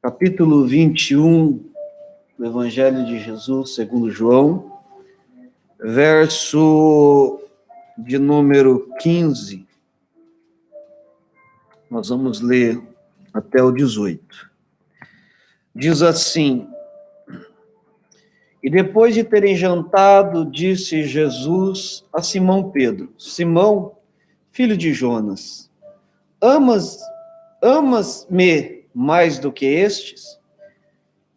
capítulo 21 do Evangelho de Jesus, segundo João, verso de número 15. Nós vamos ler até o 18. Diz assim: E depois de terem jantado, disse Jesus a Simão Pedro: Simão, filho de Jonas, amas-me mais do que estes?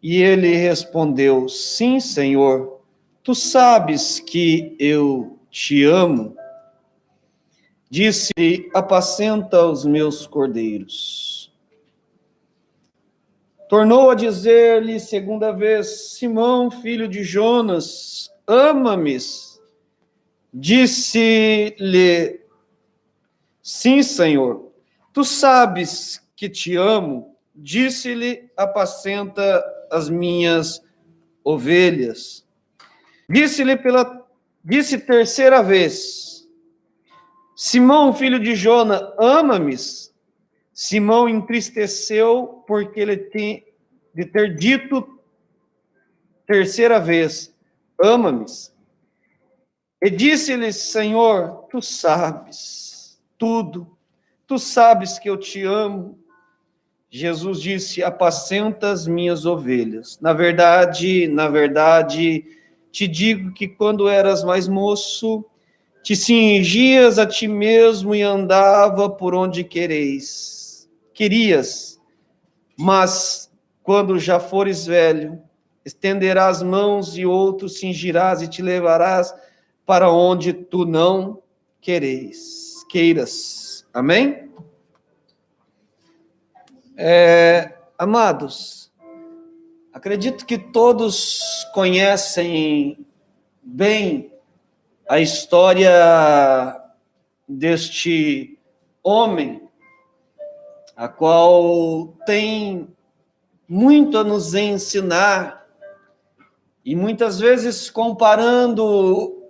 E ele respondeu: Sim, Senhor, tu sabes que eu te amo. Disse-lhe: Apacenta os meus cordeiros. Tornou a dizer-lhe segunda vez: Simão, filho de Jonas, ama-me? Disse-lhe: Sim, Senhor, tu sabes que te amo. Disse-lhe: Apacenta as minhas ovelhas. Disse terceira vez: Simão, filho de Jonas, ama-me? Simão entristeceu porque ele tem de ter dito terceira vez: ama-me. E disse-lhe: Senhor, tu sabes tudo, tu sabes que eu te amo. Jesus disse: apacenta as minhas ovelhas. Na verdade, te digo que quando eras mais moço, te cingias a ti mesmo e andava por onde querias. Mas quando já fores velho, estenderás mãos e outros cingirás e te levarás para onde tu não queiras. Amém? Amados, acredito que todos conhecem bem a história deste homem, a qual tem muito a nos ensinar, e muitas vezes comparando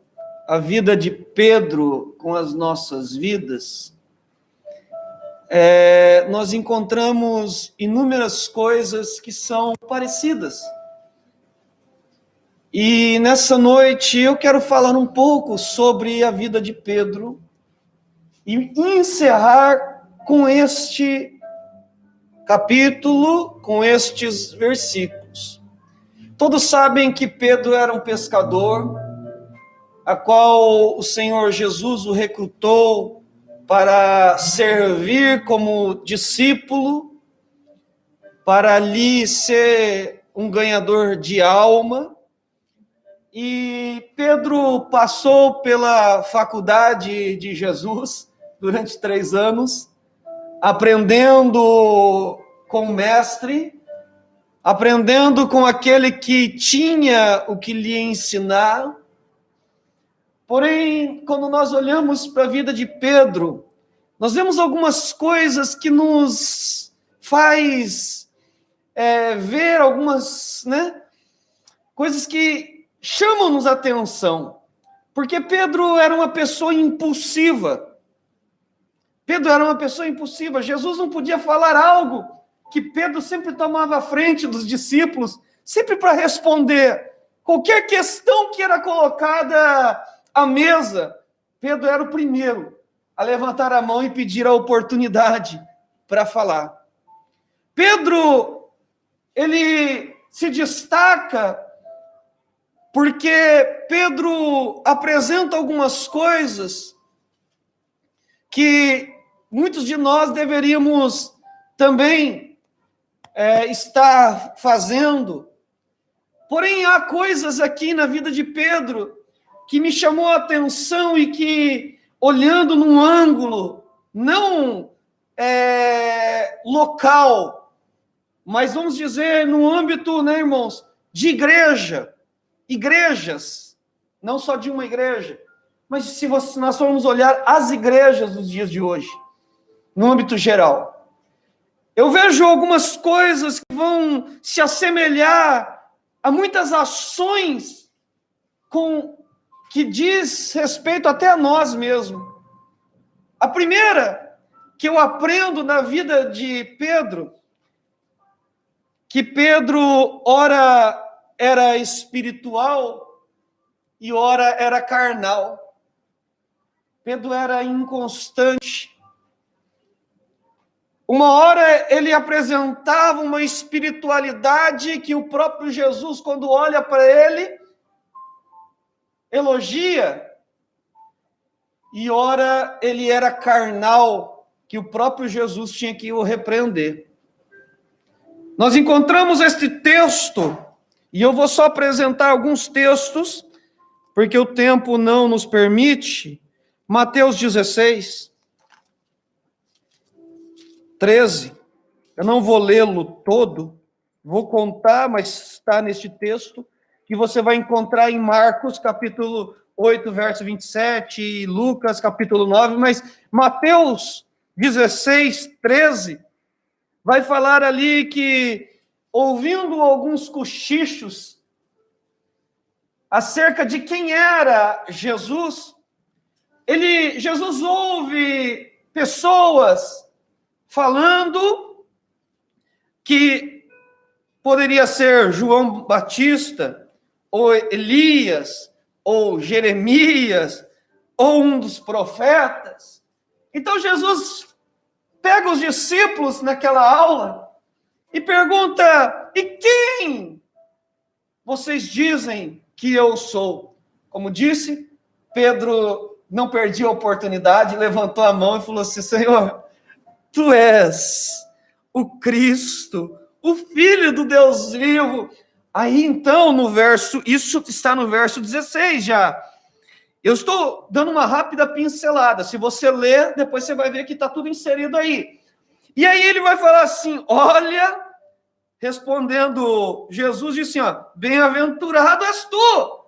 a vida de Pedro com as nossas vidas, nós encontramos inúmeras coisas que são parecidas. E nessa noite eu quero falar um pouco sobre a vida de Pedro e encerrar com este capítulo, com estes versículos. Todos sabem que Pedro era um pescador, a qual o Senhor Jesus o recrutou para servir como discípulo, para ali ser um ganhador de alma. E Pedro passou pela faculdade de Jesus durante 3 anos, aprendendo com o mestre, aprendendo com aquele que tinha o que lhe ensinar. Porém, quando nós olhamos para a vida de Pedro, nós vemos algumas coisas que nos faz ver algumas, coisas que chamam-nos a atenção. Porque Pedro era uma pessoa impulsiva. Jesus não podia falar algo que Pedro sempre tomava à frente dos discípulos, sempre para responder qualquer questão que era colocada à mesa. Pedro era o primeiro a levantar a mão e pedir a oportunidade para falar. Pedro, ele se destaca porque Pedro apresenta algumas coisas que muitos de nós deveríamos também estar fazendo. Porém, há coisas aqui na vida de Pedro que me chamou a atenção e que, olhando num ângulo não local, mas vamos dizer no âmbito, irmãos, de igrejas, não só de uma igreja, mas se nós formos olhar as igrejas dos dias de hoje, no âmbito geral, eu vejo algumas coisas que vão se assemelhar a muitas ações que diz respeito até a nós mesmos. A primeira que eu aprendo na vida de Pedro, que Pedro, ora era espiritual e ora era carnal. Pedro era inconstante. Uma hora ele apresentava uma espiritualidade que o próprio Jesus, quando olha para ele, elogia. E ora ele era carnal, que o próprio Jesus tinha que o repreender. Nós encontramos este texto, e eu vou só apresentar alguns textos, porque o tempo não nos permite. Mateus 16, 13. Eu não vou lê-lo todo, vou contar, mas está neste texto, que você vai encontrar em Marcos, capítulo 8, verso 27, e Lucas, capítulo 9, mas Mateus 16, 13, vai falar ali que, ouvindo alguns cochichos acerca de quem era Jesus, Jesus ouve pessoas falando que poderia ser João Batista, ou Elias, ou Jeremias, ou um dos profetas. Então Jesus pega os discípulos naquela aula e pergunta: e quem vocês dizem que eu sou? Como disse, Pedro não perdia a oportunidade, levantou a mão e falou assim: Senhor, tu és o Cristo, o Filho do Deus vivo. Aí então, isso está no verso 16 já. Eu estou dando uma rápida pincelada. Se você ler, depois você vai ver que está tudo inserido aí. E aí ele vai falar assim: olha, respondendo Jesus, disse assim, ó: bem-aventurado és tu.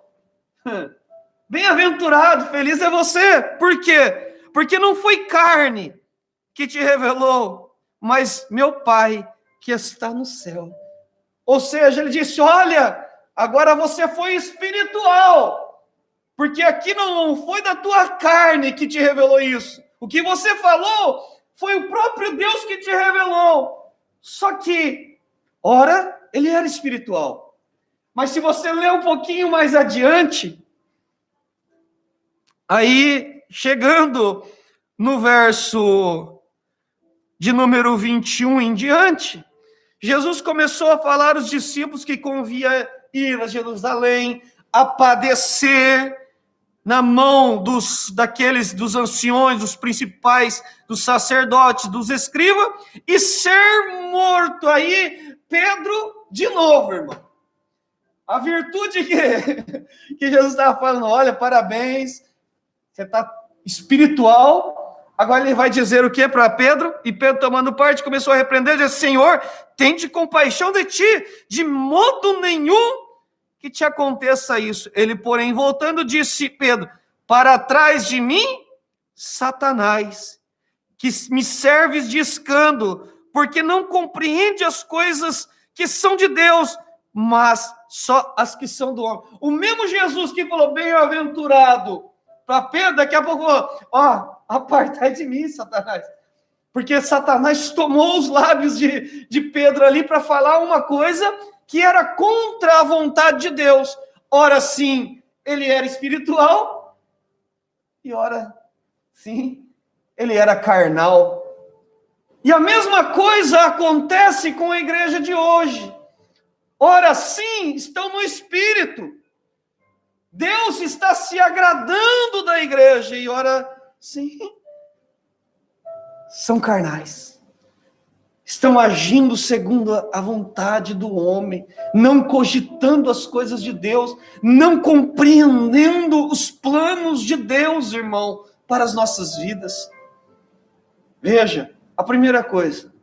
Bem-aventurado, feliz é você. Por quê? Porque não foi carne que te revelou, mas meu Pai que está no céu. Ou seja, ele disse: olha, agora você foi espiritual, porque aqui não foi da tua carne que te revelou isso. O que você falou foi o próprio Deus que te revelou. Só que, ora, ele era espiritual. Mas se você ler um pouquinho mais adiante, aí, chegando no verso de número 21 em diante, Jesus começou a falar aos discípulos que convinha ir a Jerusalém, a padecer na mão dos anciões, dos principais, dos sacerdotes, dos escribas, e ser morto. Aí, Pedro, de novo, irmão. A virtude que Jesus estava falando: olha, parabéns, você está espiritual. Agora ele vai dizer o que para Pedro? E Pedro, tomando parte, começou a repreender, disse: Senhor, tende compaixão de ti, de modo nenhum que te aconteça isso. Ele, porém, voltando, disse: Pedro, para trás de mim, Satanás, que me serves de escândalo, porque não compreende as coisas que são de Deus, mas só as que são do homem. O mesmo Jesus que falou bem-aventurado para Pedro, daqui a pouco falou: ó, apartai de mim, Satanás. Porque Satanás tomou os lábios de Pedro ali para falar uma coisa que era contra a vontade de Deus. Ora sim, ele era espiritual, e ora sim, ele era carnal. E a mesma coisa acontece com a igreja de hoje. Ora sim, estão no espírito. Deus está se agradando da igreja, e ora sim, são carnais. Estão agindo segundo a vontade do homem, não cogitando as coisas de Deus, não compreendendo os planos de Deus, irmão, para as nossas vidas. Veja, a primeira coisa: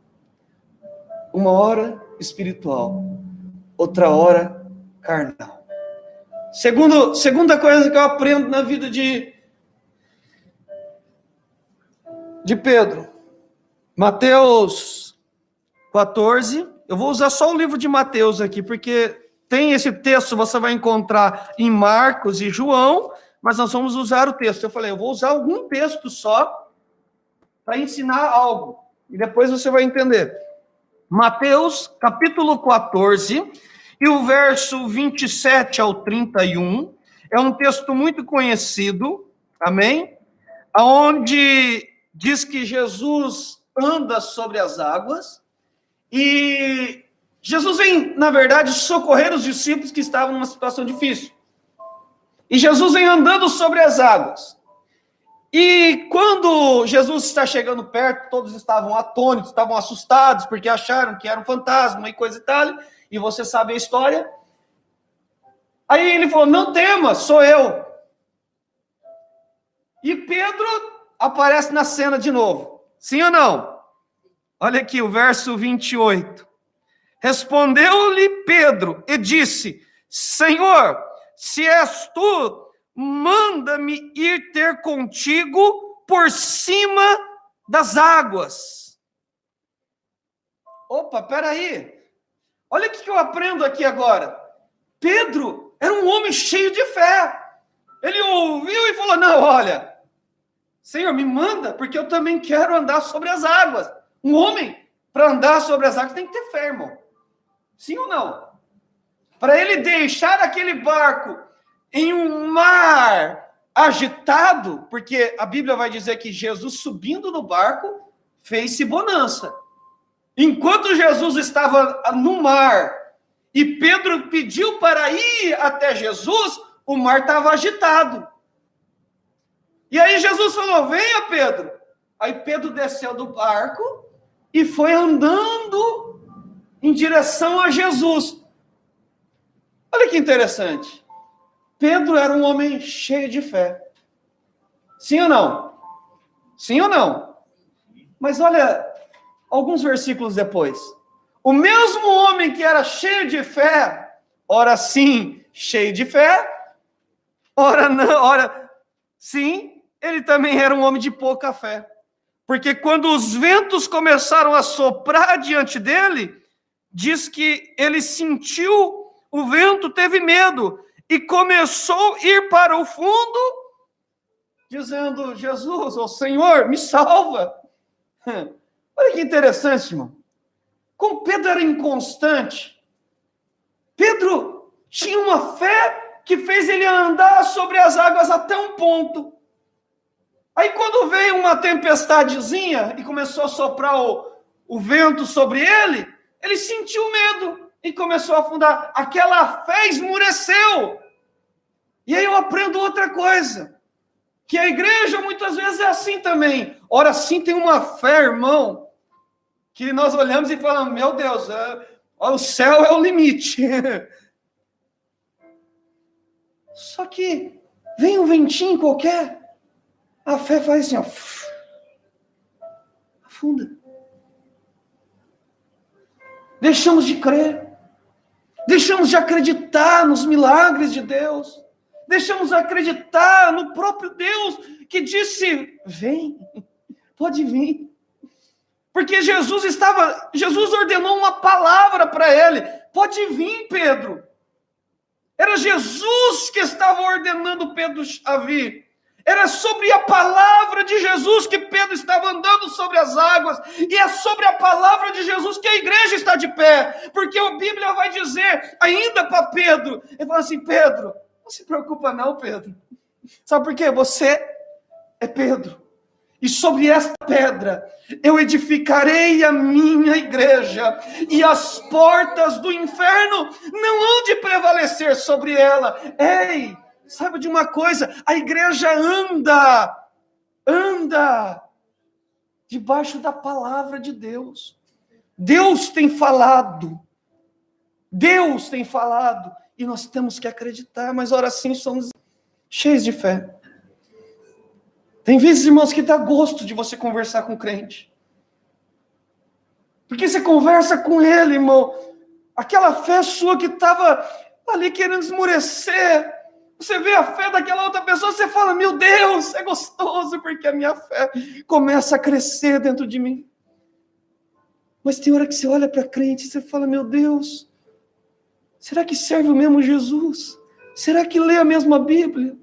uma hora espiritual, outra hora carnal. Segunda coisa que eu aprendo na vida de Pedro, Mateus 14, eu vou usar só o livro de Mateus aqui, porque tem esse texto, você vai encontrar em Marcos e João, mas nós vamos usar o texto. Eu falei, eu vou usar algum texto só para ensinar algo, e depois você vai entender. Mateus, capítulo 14, e o verso 27 ao 31, é um texto muito conhecido, amém? Onde diz que Jesus anda sobre as águas, e Jesus vem, na verdade, socorrer os discípulos que estavam numa situação difícil. E Jesus vem andando sobre as águas. E quando Jesus está chegando perto, todos estavam atônitos, estavam assustados, porque acharam que era um fantasma e coisa e tal, e você sabe a história. Aí ele falou, não tema, sou eu. E Pedro aparece na cena de novo. Sim ou não? Olha aqui o verso 28. Respondeu-lhe Pedro e disse, Senhor, se és tu, manda-me ir ter contigo por cima das águas. Opa, peraí. Olha o que eu aprendo aqui agora. Pedro era um homem cheio de fé. Ele ouviu e falou, não, olha, Senhor, me manda, porque eu também quero andar sobre as águas. Um homem, para andar sobre as águas, tem que ter fé, irmão. Sim ou não? Para ele deixar aquele barco em um mar agitado, porque a Bíblia vai dizer que Jesus, subindo no barco, fez-se bonança. Enquanto Jesus estava no mar e Pedro pediu para ir até Jesus, o mar estava agitado. E aí Jesus falou, venha Pedro. Aí Pedro desceu do barco e foi andando em direção a Jesus. Olha que interessante. Pedro era um homem cheio de fé. Sim ou não? Sim ou não? Mas olha, alguns versículos depois. O mesmo homem que era cheio de fé, ora sim, cheio de fé, ora não, ora sim, ele também era um homem de pouca fé. Porque quando os ventos começaram a soprar diante dele, diz que ele sentiu o vento, teve medo e começou a ir para o fundo, dizendo, Jesus, ô Senhor, me salva. Olha que interessante, irmão. Como Pedro era inconstante, Pedro tinha uma fé que fez ele andar sobre as águas até um ponto. Aí quando veio uma tempestadezinha e começou a soprar o vento sobre ele, ele sentiu medo e começou a afundar. Aquela fé esmureceu. E aí eu aprendo outra coisa, que a igreja muitas vezes é assim também. Ora, sim, tem uma fé, irmão, que nós olhamos e falamos, meu Deus, o céu é o limite. Só que vem um ventinho qualquer, a fé faz assim, ó, afunda. Deixamos de crer, deixamos de acreditar nos milagres de Deus, deixamos de acreditar no próprio Deus que disse, vem, pode vir. Porque Jesus ordenou uma palavra para ele, pode vir, Pedro. Era Jesus que estava ordenando Pedro a vir. Era sobre a palavra de Jesus que Pedro estava andando sobre as águas. E é sobre a palavra de Jesus que a igreja está de pé. Porque a Bíblia vai dizer ainda para Pedro. Ele fala assim, Pedro, não se preocupa não, Pedro. Sabe por quê? Você é Pedro. E sobre esta pedra eu edificarei a minha igreja. E as portas do inferno não hão de prevalecer sobre ela. Ei! Saiba de uma coisa, a igreja anda debaixo da palavra de Deus. Deus tem falado, e nós temos que acreditar, mas ora sim somos cheios de fé. Tem vezes, irmãos, que dá gosto de você conversar com o crente. Porque você conversa com ele, irmão, aquela fé sua que estava ali querendo esmorecer, você vê a fé daquela outra pessoa, você fala, meu Deus, é gostoso, porque a minha fé começa a crescer dentro de mim. Mas tem hora que você olha para crente e você fala, meu Deus, será que serve o mesmo Jesus? Será que lê a mesma Bíblia?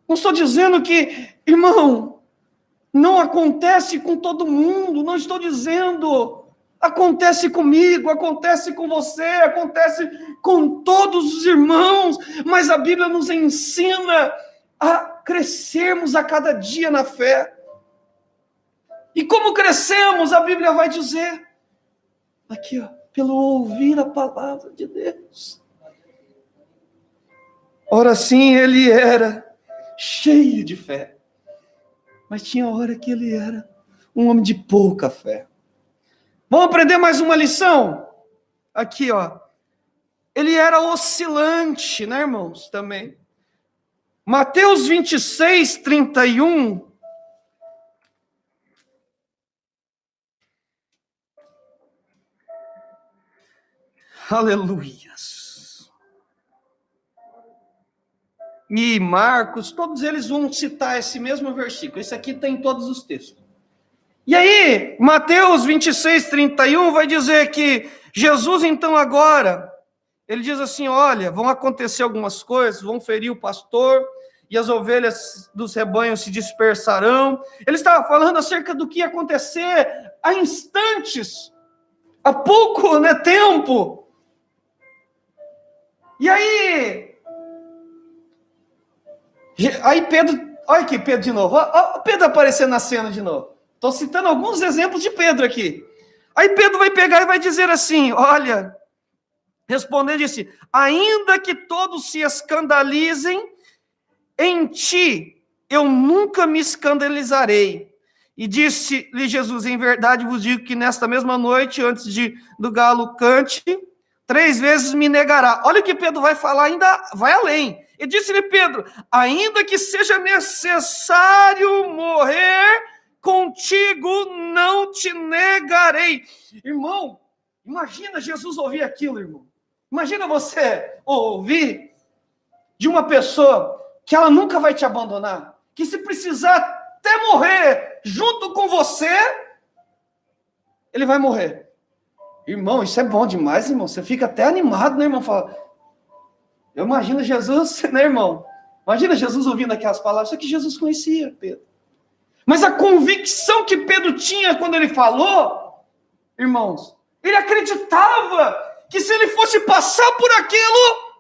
Não estou dizendo que, irmão, não acontece com todo mundo, não estou dizendo. Acontece comigo, acontece com você, acontece com todos os irmãos, mas a Bíblia nos ensina a crescermos a cada dia na fé. E como crescemos, a Bíblia vai dizer, aqui, ó, pelo ouvir a palavra de Deus. Ora sim, ele era cheio de fé, mas tinha hora que ele era um homem de pouca fé. Vamos aprender mais uma lição? Aqui, ó. Ele era oscilante, né, irmãos? Também. Mateus 26, 31. Aleluias. E Marcos, todos eles vão citar esse mesmo versículo. Esse aqui tem em todos os textos. E aí, Mateus 26, 31 vai dizer que Jesus, então, agora, ele diz assim, olha, vão acontecer algumas coisas, vão ferir o pastor, e as ovelhas dos rebanhos se dispersarão. Ele estava falando acerca do que ia acontecer há instantes, há pouco, né, tempo. E aí Pedro, olha aqui Pedro de novo, olha Pedro aparecendo na cena de novo. Estou citando alguns exemplos de Pedro aqui. Aí Pedro vai pegar e vai dizer assim, olha, respondendo, disse, ainda que todos se escandalizem, em ti eu nunca me escandalizarei. E disse-lhe Jesus, em verdade vos digo que nesta mesma noite, antes do galo cante, 3 vezes me negará. Olha o que Pedro vai falar, ainda vai além. E disse-lhe Pedro, ainda que seja necessário morrer, contigo não te negarei. Irmão, imagina Jesus ouvir aquilo, irmão. Imagina você ouvir de uma pessoa que ela nunca vai te abandonar, que se precisar até morrer junto com você, ele vai morrer. Irmão, isso é bom demais, irmão. Você fica até animado, né, irmão? Fala, eu imagino Jesus, né, irmão? Imagina Jesus ouvindo aquelas palavras. Só que Jesus conhecia Pedro. Mas a convicção que Pedro tinha quando ele falou, irmãos, ele acreditava que se ele fosse passar por aquilo,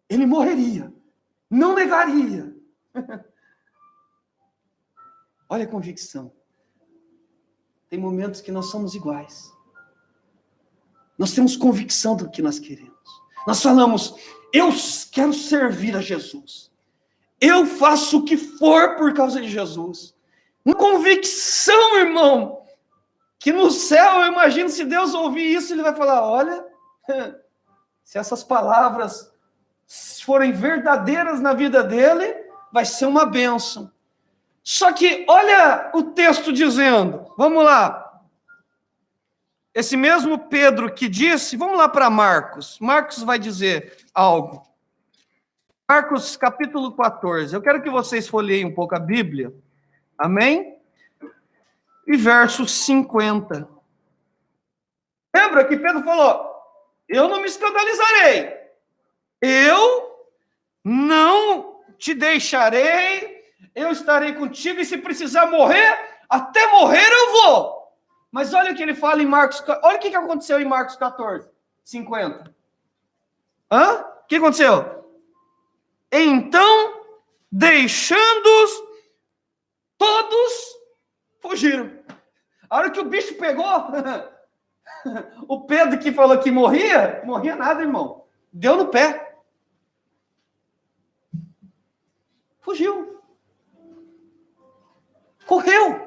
ele morreria, não negaria. Olha a convicção. Tem momentos que nós somos iguais. Nós temos convicção do que nós queremos. Nós falamos, eu quero servir a Jesus. Eu faço o que for por causa de Jesus. Uma convicção, irmão, que no céu, eu imagino, se Deus ouvir isso, ele vai falar, olha, se essas palavras forem verdadeiras na vida dele, vai ser uma bênção. Só que, olha o texto dizendo, vamos lá, esse mesmo Pedro que disse, vamos lá para Marcos. Marcos vai dizer algo. Marcos capítulo 14. Eu quero que vocês folheiem um pouco a Bíblia. Amém? E verso 50. Lembra que Pedro falou, eu não me escandalizarei. Eu não te deixarei. Eu estarei contigo e se precisar morrer, até morrer eu vou. Mas olha o que ele fala em Marcos, olha o que aconteceu em Marcos 14, 50. O que aconteceu? Então, deixando-os, todos fugiram. A hora que o bicho pegou, o Pedro que falou que morria nada, irmão. Deu no pé. Fugiu. Correu.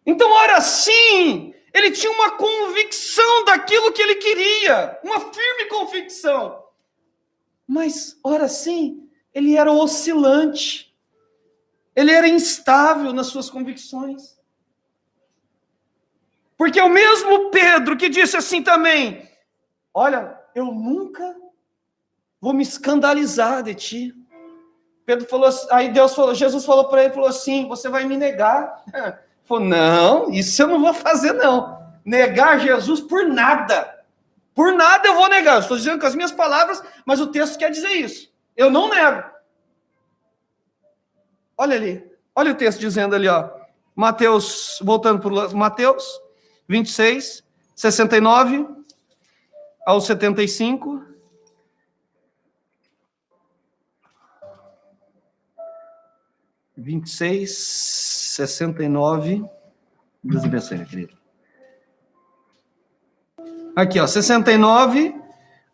Então, ora sim, ele tinha uma convicção daquilo que ele queria, uma firme convicção. Mas, ora sim, ele era oscilante, ele era instável nas suas convicções. Porque o mesmo Pedro que disse assim também, olha, eu nunca vou me escandalizar de ti. Pedro falou, aí Jesus falou para ele, falou assim, você vai me negar? Falou, não, isso eu não vou fazer, não. Negar Jesus por nada. Por nada eu vou negar. Eu estou dizendo com as minhas palavras, mas o texto quer dizer isso. Eu não nego. Olha ali. Olha o texto dizendo ali, ó. Mateus, voltando para Mateus 26, 69 ao 75. Vinte e seis, 69. Deus abençoe, querido. Aqui, ó, 69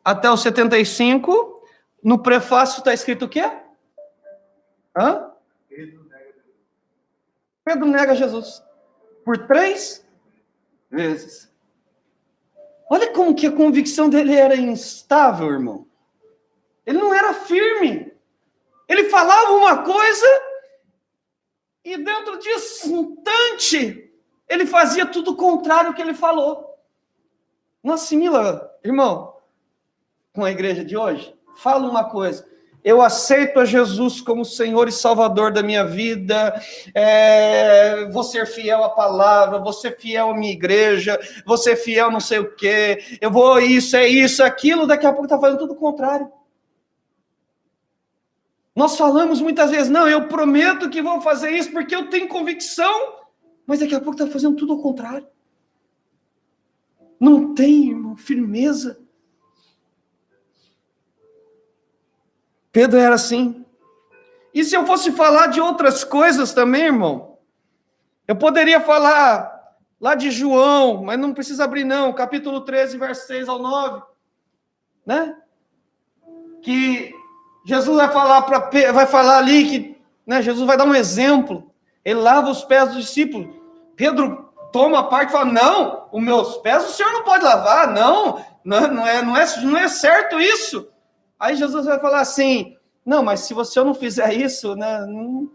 até o 75. No prefácio está escrito o quê? Hã? Pedro nega Jesus. Por 3 vezes. Olha como que a convicção dele era instável, irmão. Ele não era firme. Ele falava uma coisa e dentro de um instante ele fazia tudo o contrário do que ele falou. Não assimila, irmão, com a igreja de hoje? Fala uma coisa. Eu aceito a Jesus como Senhor e Salvador da minha vida, vou ser fiel à palavra, vou ser fiel à minha igreja, vou ser fiel não sei o quê, eu vou isso, aquilo, daqui a pouco está fazendo tudo o contrário. Nós falamos muitas vezes, não, eu prometo que vou fazer isso porque eu tenho convicção, mas daqui a pouco está fazendo tudo ao contrário. Não tem, irmão, firmeza. Pedro era assim. E se eu fosse falar de outras coisas também, irmão, eu poderia falar lá de João, mas não precisa abrir não, capítulo 13, versos 6 ao 9, né? Que Jesus vai falar ali que, né, Jesus vai dar um exemplo. Ele lava os pés dos discípulos. Pedro toma a parte e fala, não, os meus pés o Senhor não pode lavar, não é certo isso. Aí Jesus vai falar assim, não, mas se você não fizer isso, né? Não...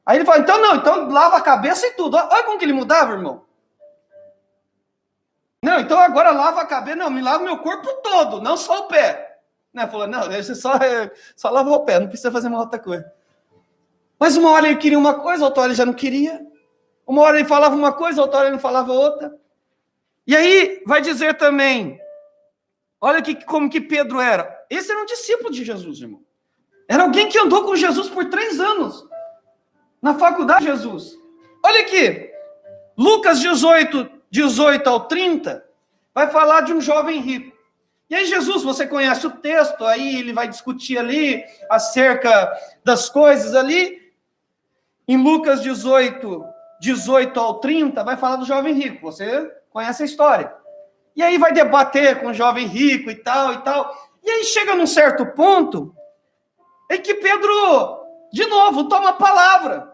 Aí ele fala, então lava a cabeça e tudo. Olha como que ele mudava, irmão. Não, então agora lava a cabeça, não, me lava meu corpo todo, não só o pé. Né? Falou, não, você só lava o pé, não precisa fazer uma outra coisa. Mas uma hora ele queria uma coisa, outra hora ele já não queria. Uma hora ele falava uma coisa, outra hora ele não falava outra. E aí vai dizer também, olha como que Pedro era. Esse era um discípulo de Jesus, irmão. Era alguém que andou com Jesus por 3 anos. Na faculdade de Jesus. Olha aqui. Lucas 18 ao 30, vai falar de um jovem rico. E aí Jesus, você conhece o texto, aí ele vai discutir ali acerca das coisas ali. Em Lucas 18 ao 30, vai falar do jovem rico. Você conhece a história. E aí vai debater com o jovem rico e tal, e tal. E aí chega num certo ponto em que Pedro, de novo, toma a palavra.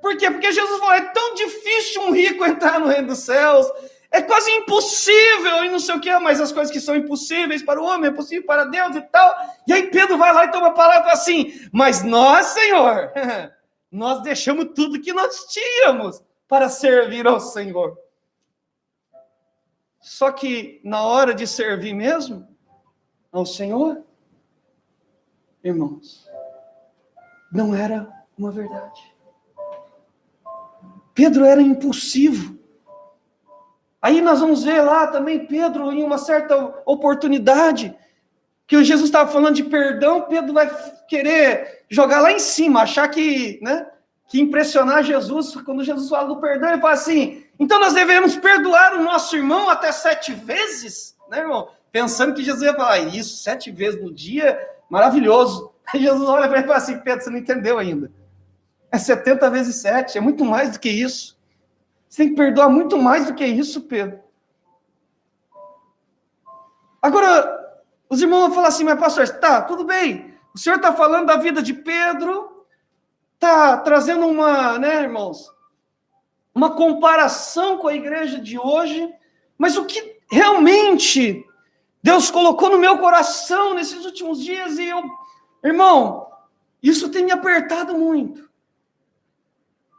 Por quê? Porque Jesus falou, é tão difícil um rico entrar no reino dos céus, é quase impossível, e não sei o quê, mas as coisas que são impossíveis para o homem, é possível para Deus e tal. E aí Pedro vai lá e toma a palavra e fala assim, mas nós, Senhor, nós deixamos tudo que nós tínhamos para servir ao Senhor. Só que na hora de servir mesmo ao Senhor, irmãos, não era uma verdade. Pedro era impulsivo. Aí nós vamos ver lá também Pedro, em uma certa oportunidade, que Jesus estava falando de perdão, Pedro vai querer jogar lá em cima, achar que, né, que impressionar Jesus. Quando Jesus fala do perdão, ele fala assim, então nós devemos perdoar o nosso irmão até 7 vezes, né, irmão? Pensando que Jesus ia falar, isso, 7 vezes no dia, maravilhoso. Aí Jesus olha para ele e fala assim, Pedro, você não entendeu ainda. É 70 vezes 7, é muito mais do que isso. Você tem que perdoar muito mais do que isso, Pedro. Agora, os irmãos vão falar assim, mas pastor, tá, tudo bem. O senhor está falando da vida de Pedro, está trazendo uma, né, irmãos, uma comparação com a igreja de hoje, mas o que realmente Deus colocou no meu coração nesses últimos dias, e eu, irmão, isso tem me apertado muito.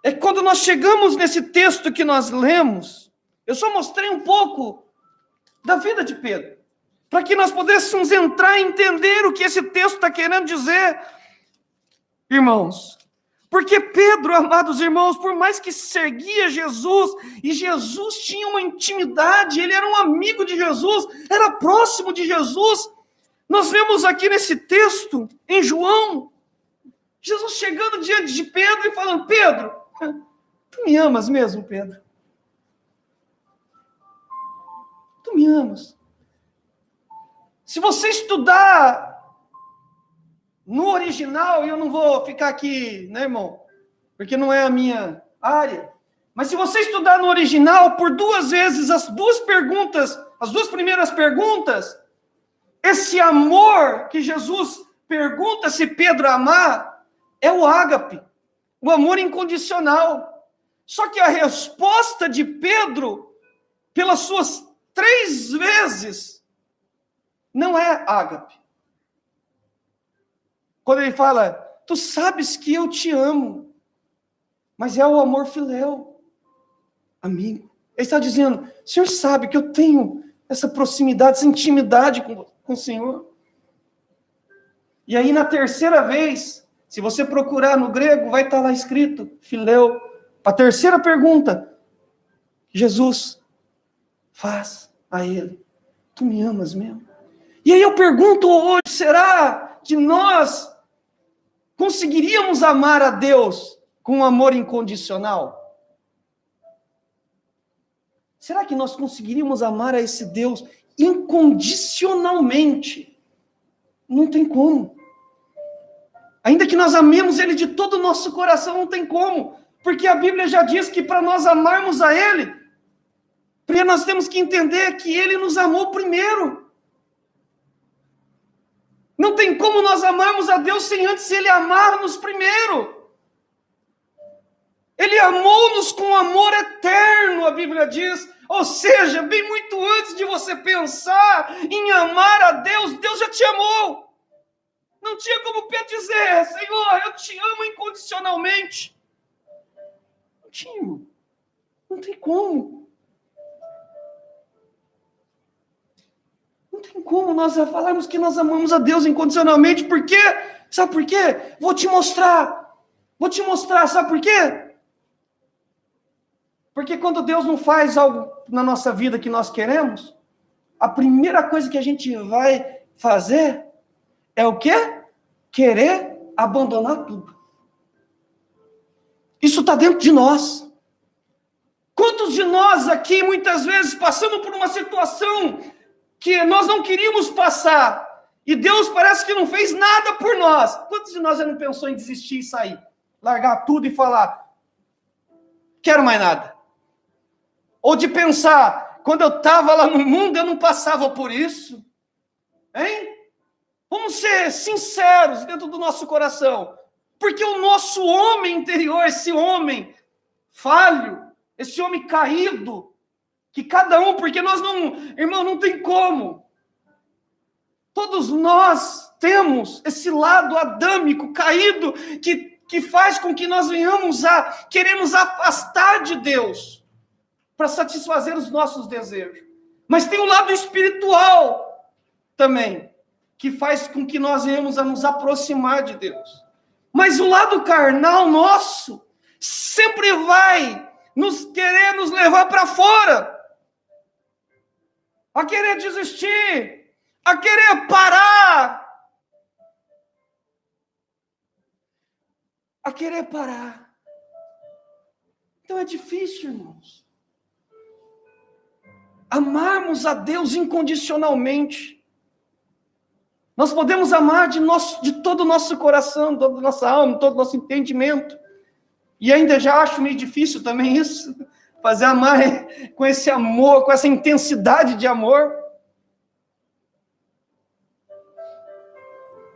É quando nós chegamos nesse texto que nós lemos, eu só mostrei um pouco da vida de Pedro, para que nós pudéssemos entrar e entender o que esse texto está querendo dizer, irmãos. Porque Pedro, amados irmãos, por mais que seguia Jesus, e Jesus tinha uma intimidade, ele era um amigo de Jesus, era próximo de Jesus. Nós vemos aqui nesse texto, em João, Jesus chegando diante de Pedro e falando, Pedro, Tu me amas mesmo, Pedro? Tu me amas? Se você estudar no original, e eu não vou ficar aqui, né, irmão? Porque não é a minha área. Mas se você estudar no original, por duas vezes, as duas primeiras perguntas, esse amor que Jesus pergunta se Pedro amar, é o ágape, o amor incondicional. Só que a resposta de Pedro, pelas suas 3 vezes, não é ágape. Quando ele fala, tu sabes que eu te amo, mas é o amor filéu, amigo. Ele está dizendo, o Senhor sabe que eu tenho essa proximidade, essa intimidade com o Senhor. E aí, na terceira vez, se você procurar no grego, vai estar lá escrito, filéu. A terceira pergunta, Jesus faz a ele, tu me amas mesmo? E aí eu pergunto hoje, será que nós conseguiríamos amar a Deus com um amor incondicional? Será que nós conseguiríamos amar a esse Deus incondicionalmente? Não tem como. Ainda que nós amemos Ele de todo o nosso coração, não tem como. Porque a Bíblia já diz que para nós amarmos a Ele, primeiro nós temos que entender que Ele nos amou primeiro. Não tem como nós amarmos a Deus sem antes Ele amar-nos primeiro. Ele amou-nos com amor eterno, a Bíblia diz. Ou seja, bem muito antes de você pensar em amar a Deus, Deus já te amou. Não tinha como Pedro dizer, Senhor, eu te amo incondicionalmente. Não tinha, não tem como. Não tem como nós falarmos que nós amamos a Deus incondicionalmente. Por quê? Sabe por quê? Vou te mostrar, sabe por quê? Porque quando Deus não faz algo na nossa vida que nós queremos, a primeira coisa que a gente vai fazer é o quê? Querer abandonar tudo. Isso está dentro de nós. Quantos de nós aqui, muitas vezes, passamos por uma situação que nós não queríamos passar, e Deus parece que não fez nada por nós. Quantos de nós já não pensou em desistir e sair? Largar tudo e falar, quero mais nada. Ou de pensar, quando eu estava lá no mundo, eu não passava por isso. Hein? Vamos ser sinceros dentro do nosso coração. Porque o nosso homem interior, esse homem falho, esse homem caído, que cada um, porque nós não, irmão, não tem como. Todos nós temos esse lado adâmico, caído, que faz com que nós venhamos a queremos afastar de Deus para satisfazer os nossos desejos. Mas tem o lado espiritual também, que faz com que nós venhamos a nos aproximar de Deus. Mas o lado carnal nosso sempre vai querer nos levar para fora, a querer desistir, a querer parar, Então é difícil, irmãos, amarmos a Deus incondicionalmente. Nós podemos amar de todo o nosso coração, toda a nossa alma, todo o nosso entendimento. E ainda já acho meio difícil também isso, fazer amar com esse amor, com essa intensidade de amor.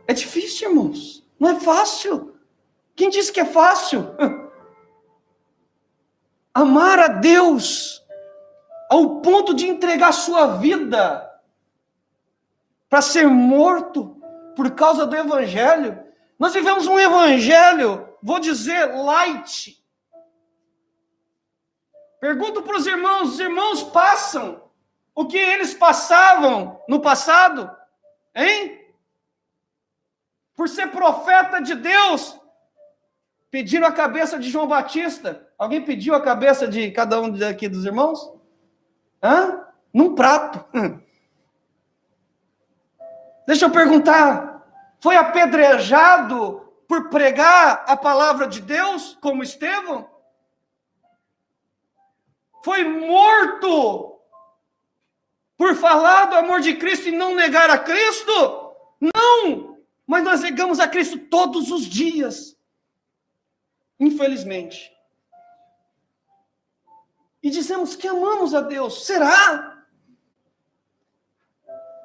É difícil, irmãos. Não é fácil. Quem disse que é fácil? Amar a Deus ao ponto de entregar sua vida para ser morto por causa do Evangelho. Nós vivemos um Evangelho, vou dizer, light. Pergunto para os irmãos passam o que eles passavam no passado? Hein? Por ser profeta de Deus, pediram a cabeça de João Batista. Alguém pediu a cabeça de cada um daqui dos irmãos? Num prato. Deixa eu perguntar, foi apedrejado por pregar a palavra de Deus, como Estevão? foi morto por falar do amor de Cristo e não negar a Cristo? Não! Mas nós negamos a Cristo todos os dias. Infelizmente. E dizemos que amamos a Deus. Será?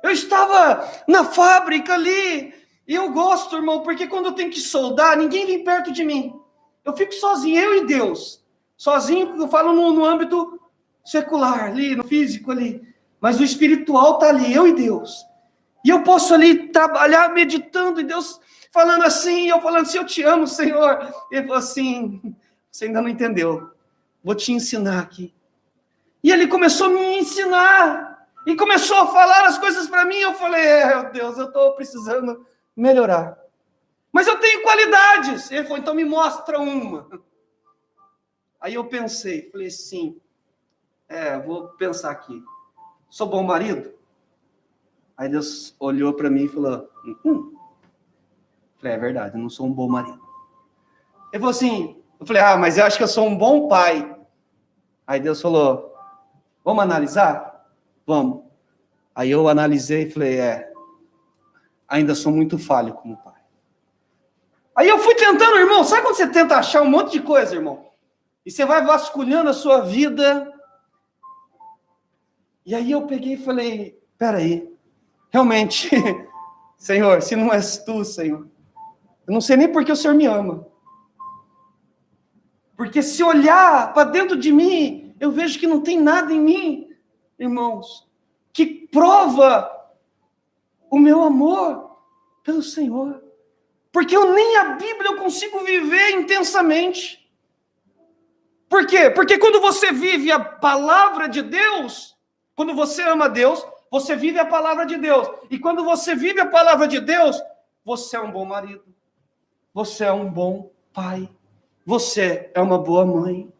Eu estava na fábrica ali, e eu gosto, irmão, porque quando eu tenho que soldar, ninguém vem perto de mim. Eu fico sozinho, eu e Deus. Sozinho, eu falo no âmbito secular, ali, no físico ali. Mas o espiritual está ali, eu e Deus. E eu posso ali trabalhar meditando, e Deus falando assim, e eu falando assim, eu te amo, Senhor. Ele falou assim, você ainda não entendeu, vou te ensinar aqui. E ele começou a me ensinar, e começou a falar as coisas para mim, eu falei, meu Deus, eu estou precisando melhorar. Mas eu tenho qualidades. Ele falou, então me mostra uma. Aí eu pensei, falei assim, vou pensar aqui. Sou bom marido? Aí Deus olhou para mim e falou, Falei, é verdade, eu não sou um bom marido. Ele falou assim, eu falei, mas eu acho que eu sou um bom pai. Aí Deus falou, vamos analisar? Vamos. Aí eu analisei e falei, ainda sou muito falho como pai. Aí eu fui tentando, irmão, sabe quando você tenta achar um monte de coisa, irmão? E você vai vasculhando a sua vida. E aí eu peguei e falei, peraí, realmente, Senhor, se não és tu, Senhor, eu não sei nem por que o Senhor me ama. Porque se olhar para dentro de mim, eu vejo que não tem nada em mim, irmãos, que prova o meu amor pelo Senhor. Porque nem a Bíblia eu consigo viver intensamente. Por quê? Porque quando você vive a palavra de Deus, quando você ama Deus, você vive a palavra de Deus. E quando você vive a palavra de Deus, você é um bom marido. Você é um bom pai. Você é uma boa mãe.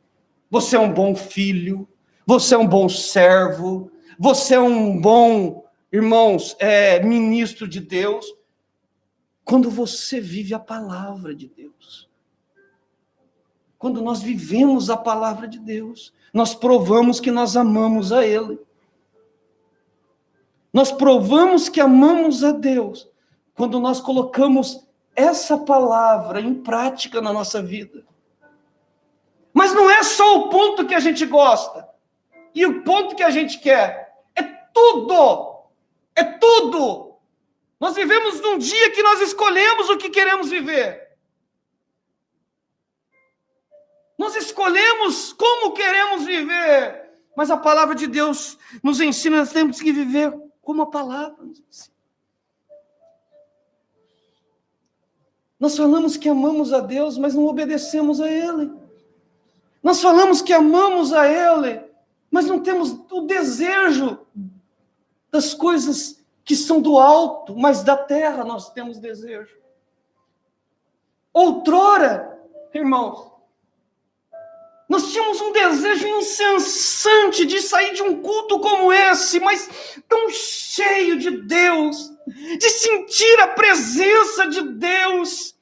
Você é um bom filho. Você é um bom servo. Você é um bom, irmãos, ministro de Deus. Quando você vive a palavra de Deus. Quando nós vivemos a palavra de Deus, nós provamos que nós amamos a Ele. Nós provamos que amamos a Deus quando nós colocamos essa palavra em prática na nossa vida. Mas não é só o ponto que a gente gosta e o ponto que a gente quer. É tudo. É tudo. Nós vivemos num dia que nós escolhemos o que queremos viver. Nós escolhemos como queremos viver. Mas a palavra de Deus nos ensina, nós temos que viver como a palavra nos ensina. Nós falamos que amamos a Deus, mas não obedecemos a Ele. Nós falamos que amamos a Ele, mas não temos o desejo das coisas que são do alto, mas da terra nós temos desejo. Outrora, irmãos, nós tínhamos um desejo incessante de sair de um culto como esse, mas tão cheio de Deus, de sentir a presença de Deus,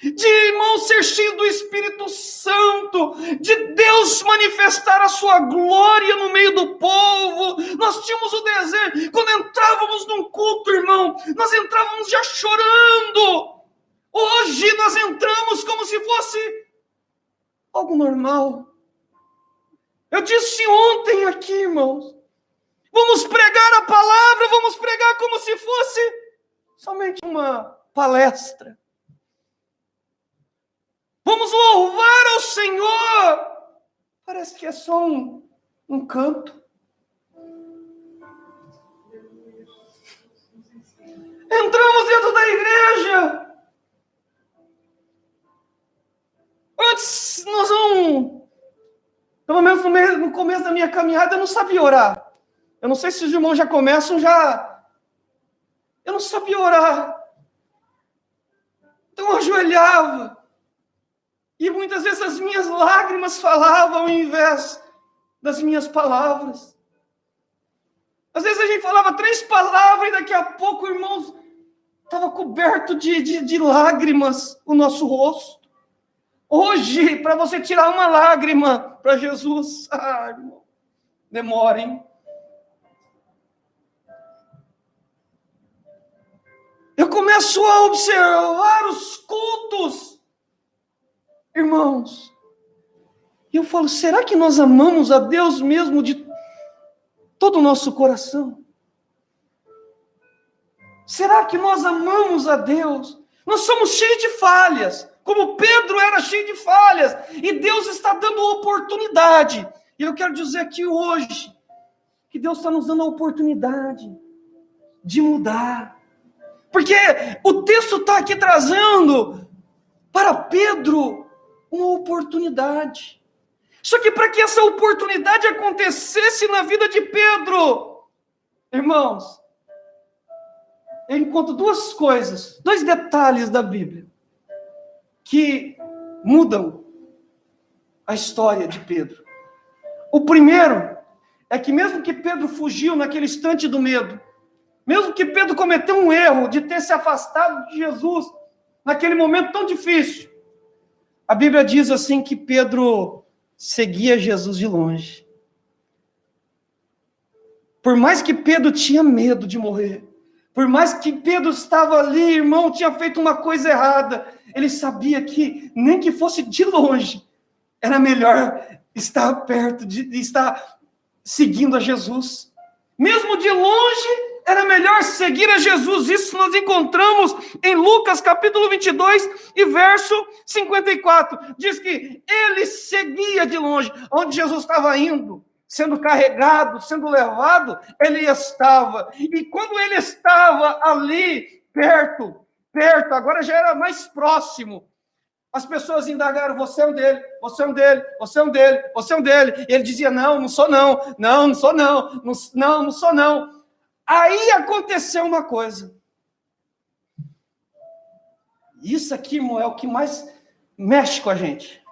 de, irmão, ser cheio do Espírito Santo, de Deus manifestar a sua glória no meio do povo. Nós tínhamos o desejo, quando entrávamos num culto, irmão, nós entrávamos já chorando. Hoje nós entramos como se fosse algo normal. Eu disse ontem aqui, irmãos, vamos pregar a palavra, vamos pregar como se fosse somente uma palestra. Vamos louvar ao Senhor. Parece que é só um canto. Entramos dentro da igreja. Antes, nós não... Pelo menos no começo da minha caminhada, eu não sabia orar. Eu não sei se os irmãos já começam, eu não sabia orar. Então eu ajoelhava. E muitas vezes as minhas lágrimas falavam ao invés das minhas palavras. Às vezes a gente falava 3 palavras e daqui a pouco, irmãos, estava coberto de lágrimas o nosso rosto. Hoje, para você tirar uma lágrima para Jesus, irmão, demorem. Eu começo a observar os cultos, irmãos. E eu falo, será que nós amamos a Deus mesmo de todo o nosso coração? Será que nós amamos a Deus? Nós somos cheios de falhas, como Pedro era cheio de falhas, e Deus está dando oportunidade. E eu quero dizer aqui hoje, que Deus está nos dando a oportunidade de mudar. Porque o texto está aqui trazendo para Pedro uma oportunidade. Só que para que essa oportunidade acontecesse na vida de Pedro, irmãos, eu encontro duas coisas, dois detalhes da Bíblia, que mudam a história de Pedro. O primeiro é que mesmo que Pedro fugiu naquele instante do medo, mesmo que Pedro cometeu um erro de ter se afastado de Jesus naquele momento tão difícil, a Bíblia diz assim que Pedro seguia Jesus de longe. Por mais que Pedro tinha medo de morrer, por mais que Pedro estava ali, irmão, tinha feito uma coisa errada, ele sabia que, nem que fosse de longe, era melhor estar perto, de estar seguindo a Jesus. Mesmo de longe, era melhor seguir a Jesus. Isso nós encontramos em Lucas capítulo 22 e verso 54. Diz que ele seguia de longe, onde Jesus estava indo, sendo carregado, sendo levado, ele estava. E quando ele estava ali, perto, agora já era mais próximo, as pessoas indagaram, você é um dele, você é um dele, você é um dele, você é um dele. E ele dizia, não, não sou não, não sou não, não sou não. Aí aconteceu uma coisa. Isso aqui, irmão, é o que mais mexe com a gente.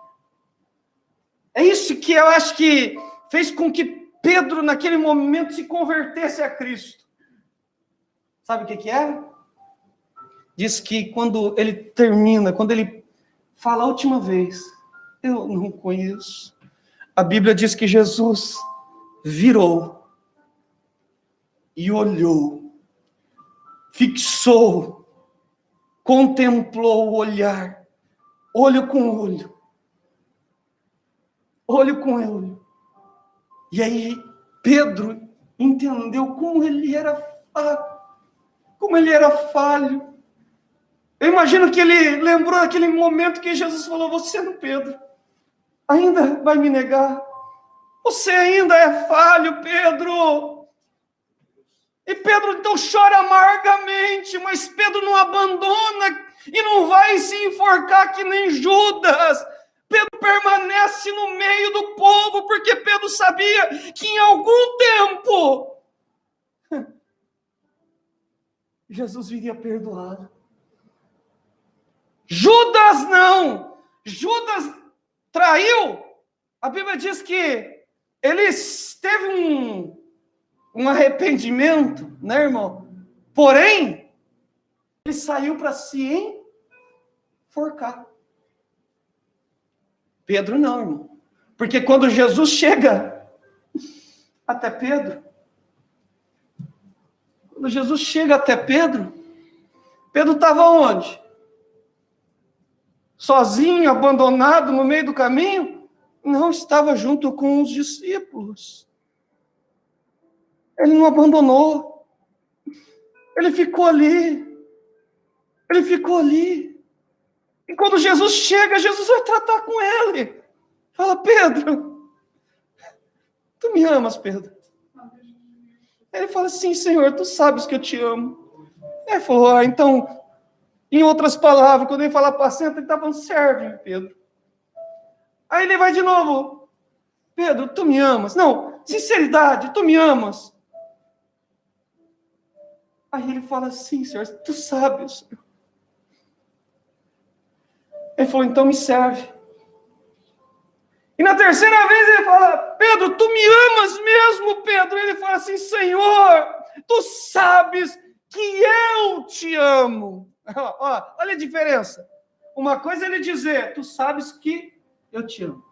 É isso que eu acho que fez com que Pedro, naquele momento, se convertesse a Cristo. Sabe o que é? Diz que quando ele termina, quando ele fala a última vez, eu não conheço. A Bíblia diz que Jesus virou e olhou, fixou, contemplou o olhar, olho com olho, olho com olho. E aí Pedro entendeu como ele era falho. Eu imagino que ele lembrou daquele momento que Jesus falou, você não, Pedro, ainda vai me negar? Você ainda é falho, Pedro. E Pedro então chora amargamente, mas Pedro não abandona e não vai se enforcar que nem Judas. Pedro permanece no meio do povo, porque Pedro sabia que em algum tempo Jesus viria perdoá-lo. Judas não. Judas traiu. A Bíblia diz que ele teve um arrependimento, né, irmão? Porém, ele saiu para se enforcar. Pedro não, irmão. Porque quando Jesus chega até Pedro, Pedro estava onde? Sozinho, abandonado no meio do caminho? Não, estava junto com os discípulos. Ele não abandonou. Ele ficou ali. E quando Jesus chega, Jesus vai tratar com ele. Fala, Pedro, tu me amas, Pedro? Ele fala, sim, Senhor, tu sabes que eu te amo. Ele falou, então... Em outras palavras, quando ele fala apacenta, ele está falando, serve, Pedro. Aí ele vai de novo. Pedro, tu me amas? Não, sinceridade, tu me amas? Aí ele fala, sim, Senhor, tu sabes, Senhor. Ele falou, então me serve. E na terceira vez ele fala, Pedro, tu me amas mesmo, Pedro? Ele fala assim, Senhor, tu sabes que eu te amo. Olha a diferença. Uma coisa é ele dizer, tu sabes que eu te amo.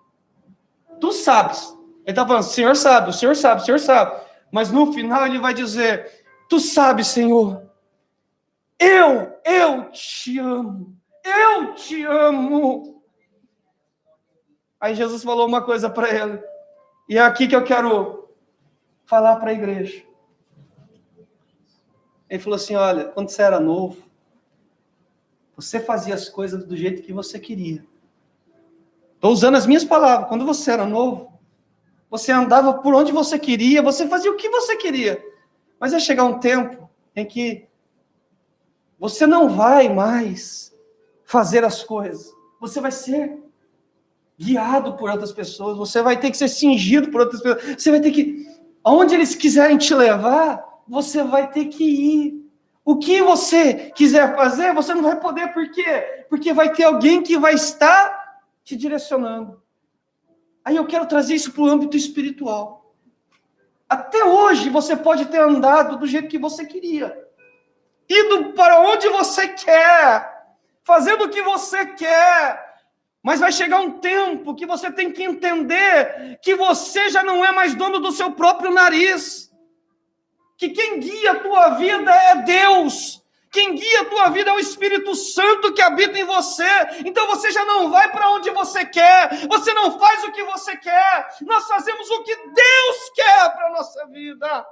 Tu sabes. Ele está falando, o Senhor sabe, o Senhor sabe, o Senhor sabe. Mas no final ele vai dizer, tu sabes, Senhor, eu te amo, eu te amo. Aí Jesus falou uma coisa para ele, e é aqui que eu quero falar para a igreja. Ele falou assim, olha, quando você era novo, você fazia as coisas do jeito que você queria. Estou usando as minhas palavras. Quando você era novo, você andava por onde você queria, você fazia o que você queria. Mas vai chegar um tempo em que você não vai mais fazer as coisas. Você vai ser guiado por outras pessoas, você vai ter que ser cingido por outras pessoas, você vai ter que, aonde eles quiserem te levar, você vai ter que ir. O que você quiser fazer, você não vai poder, por quê? Porque vai ter alguém que vai estar te direcionando. Aí eu quero trazer isso para o âmbito espiritual. Até hoje você pode ter andado do jeito que você queria, indo para onde você quer, fazendo o que você quer, mas vai chegar um tempo que você tem que entender que você já não é mais dono do seu próprio nariz, que quem guia a tua vida é Deus, quem guia a tua vida é o Espírito Santo que habita em você. Então você já não vai para onde você quer, você não faz o que você quer, nós fazemos o que Deus quer para a nossa vida,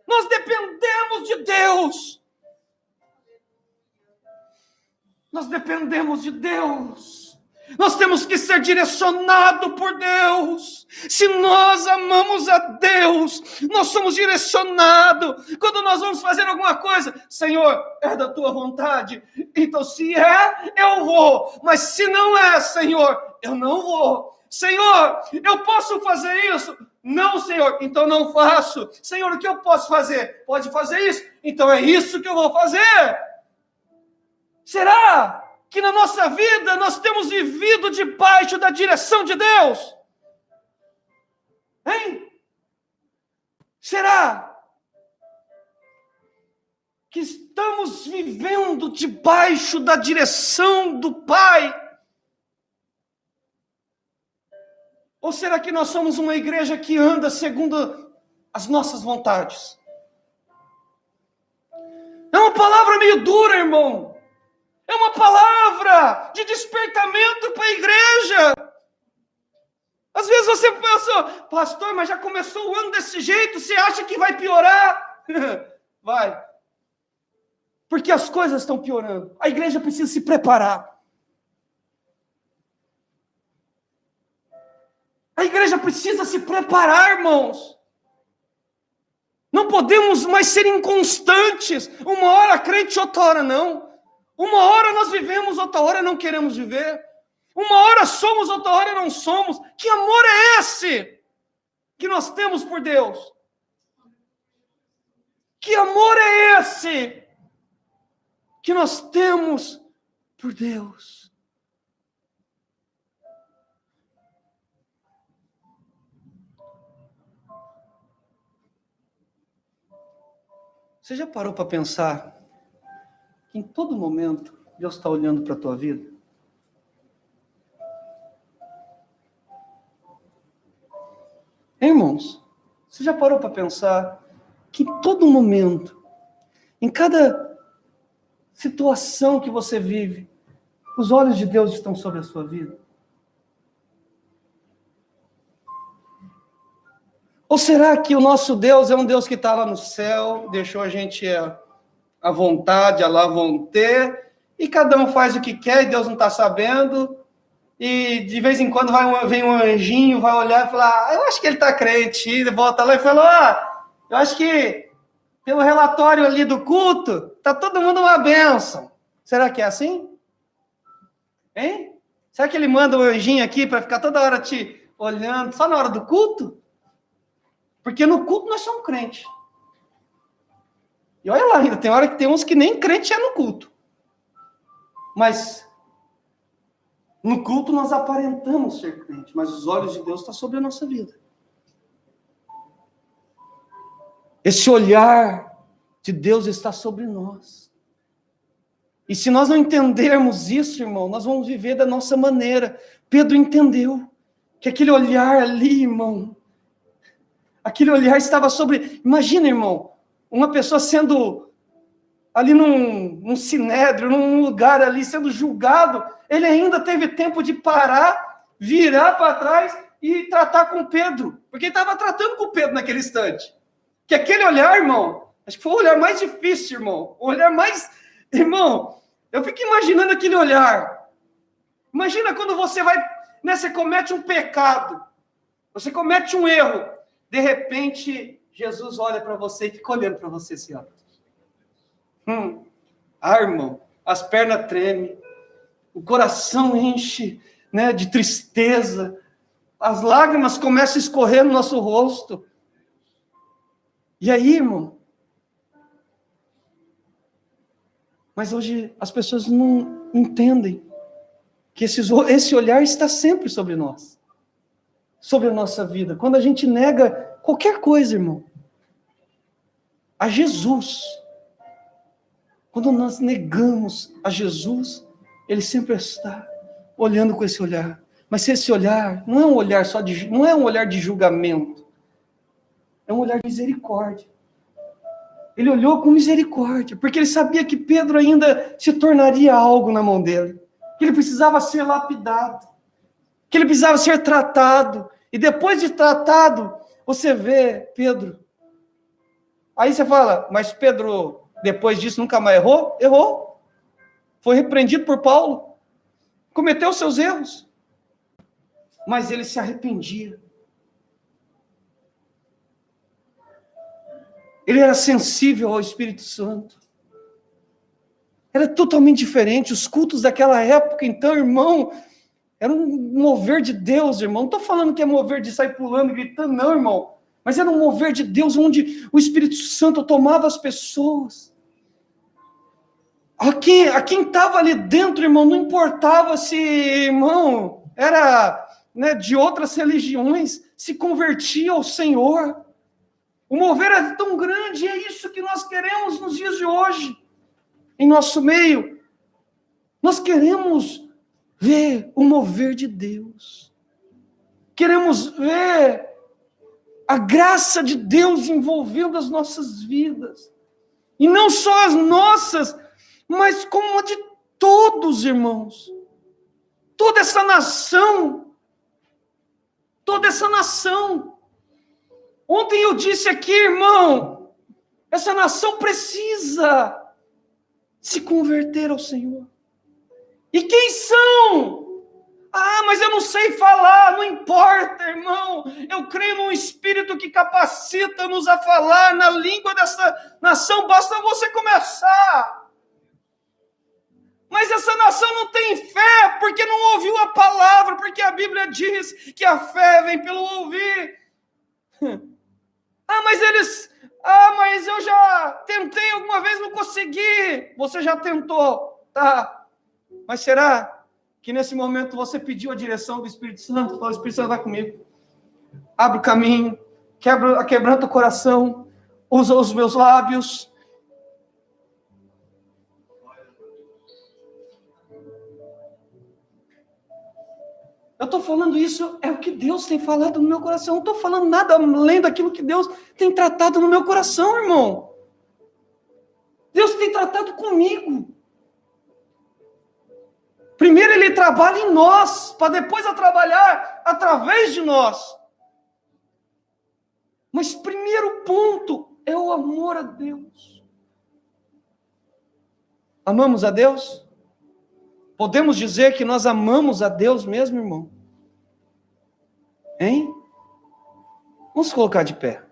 nós dependemos de Deus. Nós dependemos de Deus. Nós temos que ser direcionados por Deus. Se nós amamos a Deus, nós somos direcionados. Quando nós vamos fazer alguma coisa, Senhor, é da tua vontade. Então, se é, eu vou. Mas se não é, Senhor, eu não vou. Senhor, eu posso fazer isso? Não, Senhor, então não faço. Senhor, o que eu posso fazer? Pode fazer isso? Então é isso que eu vou fazer. Será que na nossa vida nós temos vivido debaixo da direção de Deus? Hein? Será que estamos vivendo debaixo da direção do Pai? Ou será que nós somos uma igreja que anda segundo as nossas vontades? É uma palavra meio dura, irmão. É uma palavra de despertamento para a igreja. Às vezes você pensa, pastor, mas já começou o ano desse jeito, você acha que vai piorar? Vai. Porque as coisas estão piorando. A igreja precisa se preparar. A igreja precisa se preparar, irmãos. Não podemos mais ser inconstantes. Uma hora crente, outra hora não. Uma hora nós vivemos, outra hora não queremos viver. Uma hora somos, outra hora não somos. Que amor é esse que nós temos por Deus? Que amor é esse que nós temos por Deus? Você já parou para pensar que em todo momento Deus está olhando para a tua vida? Irmãos, você já parou para pensar que em todo momento, em cada situação que você vive, os olhos de Deus estão sobre a sua vida? Ou será que o nosso Deus é um Deus que está lá no céu, deixou a gente à vontade, à la vontade, e cada um faz o que quer, e Deus não está sabendo, e de vez em quando vem um anjinho, vai olhar e falar, eu acho que ele está crente, e volta lá e fala, eu acho que pelo relatório ali do culto, está todo mundo uma bênção. Será que é assim? Hein? Será que ele manda um anjinho aqui para ficar toda hora te olhando, só na hora do culto? Porque no culto nós somos crentes. E olha lá, ainda tem hora que tem uns que nem crente é no culto. Mas no culto nós aparentamos ser crente, mas os olhos de Deus estão sobre a nossa vida. Esse olhar de Deus está sobre nós. E se nós não entendermos isso, irmão, nós vamos viver da nossa maneira. Pedro entendeu. que aquele olhar ali, irmão, aquele olhar estava sobre... Imagina, irmão, uma pessoa sendo ali num sinédrio, num lugar ali, sendo julgado, ele ainda teve tempo de parar, virar para trás e tratar com Pedro, porque ele estava tratando com Pedro naquele instante. Que aquele olhar, irmão, acho que foi o olhar mais difícil, irmão, o olhar mais... Irmão, eu fico imaginando aquele olhar. Imagina quando você vai, né, você comete um pecado, você comete um erro, de repente, Jesus olha para você e fica olhando para você assim, ó. Irmão, as pernas tremem, o coração enche, né, de tristeza, as lágrimas começam a escorrer no nosso rosto. E aí, irmão? Mas hoje as pessoas não entendem que esse olhar está sempre sobre nós, sobre a nossa vida. Quando a gente nega qualquer coisa, irmão, a Jesus, quando nós negamos a Jesus, Ele sempre está olhando com esse olhar. Mas se esse olhar não é um olhar não é um olhar de julgamento, é um olhar de misericórdia. Ele olhou com misericórdia, porque ele sabia que Pedro ainda se tornaria algo na mão dele, que ele precisava ser lapidado, que ele precisava ser tratado. E depois de tratado, você vê Pedro. Aí você fala, mas Pedro, depois disso, nunca mais errou? Errou. Foi repreendido por Paulo. Cometeu seus erros. Mas ele se arrependia. Ele era sensível ao Espírito Santo. Era totalmente diferente. Os cultos daquela época, então, irmão, era um mover de Deus, irmão. Não estou falando que é mover de sair pulando e gritando, não, irmão. Mas era um mover de Deus, onde o Espírito Santo tomava as pessoas. A quem estava ali dentro, irmão, não importava se, irmão, era, né, de outras religiões, se convertia ao Senhor. O mover é tão grande, e é isso que nós queremos nos dias de hoje, em nosso meio. Nós queremos ver o mover de Deus. Queremos ver a graça de Deus envolvendo as nossas vidas. E não só as nossas, mas como a de todos, irmãos. Toda essa nação. Toda essa nação. Ontem eu disse aqui, irmão, essa nação precisa se converter ao Senhor. E quem são? Ah, mas eu não sei falar, não importa, irmão. Eu creio num Espírito que capacita-nos a falar na língua dessa nação, basta você começar. Mas essa nação não tem fé, porque não ouviu a palavra, porque a Bíblia diz que a fé vem pelo ouvir. Mas eu já tentei alguma vez, não consegui. Você já tentou, tá? Mas será que nesse momento você pediu a direção do Espírito Santo? Falou, o Espírito Santo vai comigo. Abre o caminho, quebranta o coração, usa os meus lábios. Eu estou falando isso, é o que Deus tem falado no meu coração. Eu não estou falando nada além daquilo que Deus tem tratado no meu coração, irmão. Deus tem tratado comigo. Primeiro Ele trabalha em nós, para depois trabalhar através de nós. Mas primeiro ponto é o amor a Deus. Amamos a Deus? Podemos dizer que nós amamos a Deus mesmo, irmão? Hein? Vamos colocar de pé.